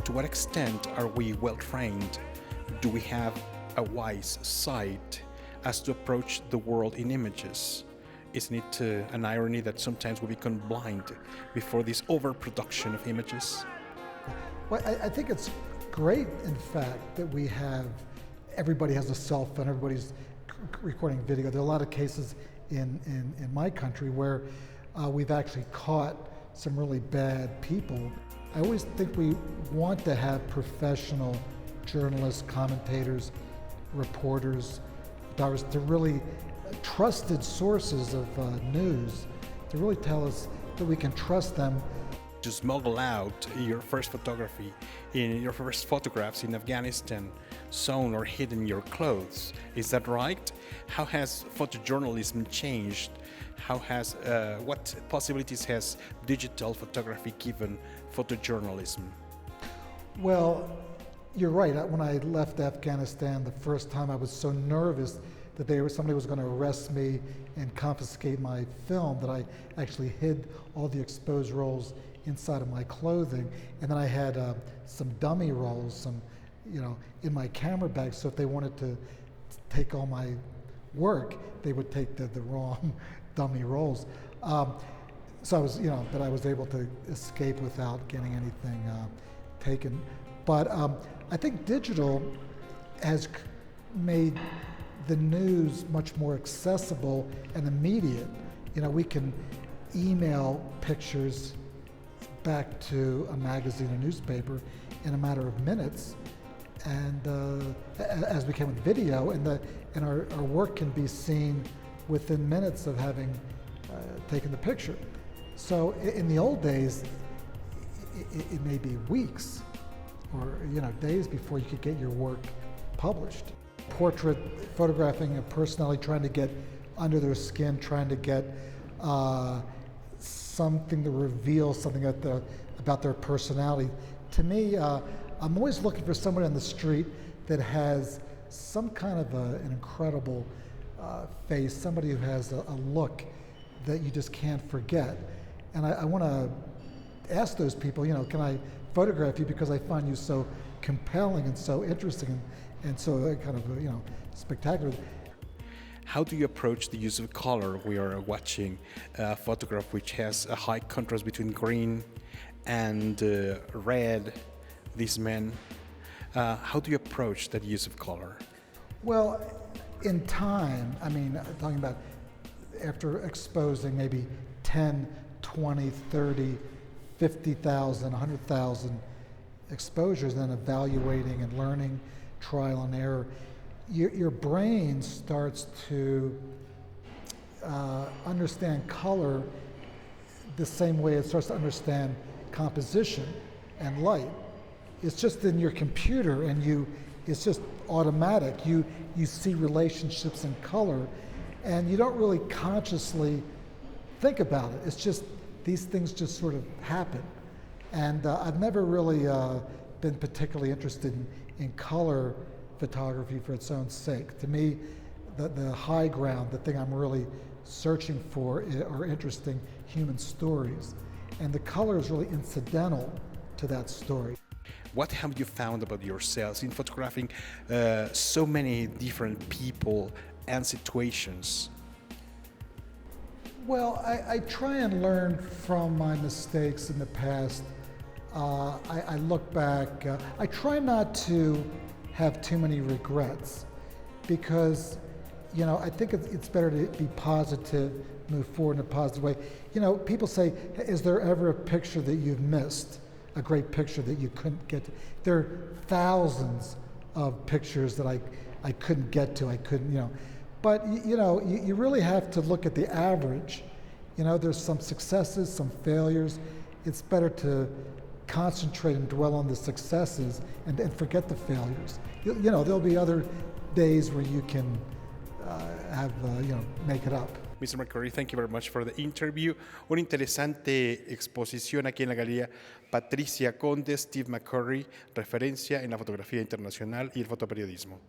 To what extent are we well trained? Do we have a wise sight as to approach the world in images? Isn't it an irony that sometimes we become blind before this overproduction of images? Well, I think it's great, in fact, that everybody has a cell phone, everybody's recording video. There are a lot of cases in my country where we've actually caught some really bad people. I always think we want to have professional journalists, commentators, reporters, photographers, to really trusted sources of news, to really tell us that we can trust them. To smuggle out your first photography, in your first photographs in Afghanistan, sewn or hidden your clothes. Is that right? How has photojournalism changed? What possibilities has digital photography given photojournalism? Well, you're right. When I left Afghanistan the first time, I was so nervous that somebody was going to arrest me and confiscate my film that I actually hid all the exposed rolls inside of my clothing, and then I had some dummy rolls, in my camera bag. So if they wanted to take all my work, they would take the wrong dummy rolls. So I was, but I was able to escape without getting anything taken. But I think digital has made the news much more accessible and immediate. We can email pictures back to a magazine or newspaper in a matter of minutes, and as we can with video, and our work can be seen within minutes of having taken the picture. So in the old days, it may be weeks or days before you could get your work published. Portrait photographing a personality, trying to get under their skin, trying to get something to reveal something about their personality. To me, I'm always looking for someone on the street that has some kind of an incredible face, somebody who has a look that you just can't forget. And I want to ask those people, can I photograph you because I find you so compelling and so interesting and so kind of, spectacular. How do you approach the use of color? We are watching a photograph which has a high contrast between green and red, these men. How do you approach that use of color? Well, in time, talking about after exposing maybe 10, 20, 30, 50,000, 100,000 exposures, then evaluating and learning, trial and error, your brain starts to understand color the same way it starts to understand composition and light. It's just in your computer, and it's just automatic. You see relationships in color, and you don't really consciously think about it. It's just these things just sort of happen. And I've never really been particularly interested in color photography for its own sake. To me, the high ground, the thing I'm really searching for are interesting human stories. And the color is really incidental to that story. What have you found about yourselves in photographing so many different people and situations? Well, I try and learn from my mistakes in the past. I look back. I try not to have too many regrets because, I think it's better to be positive, move forward in a positive way. People say, is there ever a picture that you've missed, a great picture that you couldn't get to? There are thousands of pictures that I couldn't get to, But, you really have to look at the average. There's some successes, some failures. It's better to concentrate and dwell on the successes and forget the failures. There'll be other days where you can make it up. Mr. McCurry, thank you very much for the interview. Una interesante exposición aquí en la Galería Patricia Conde, Steve McCurry, referencia en la fotografía internacional y el fotoperiodismo.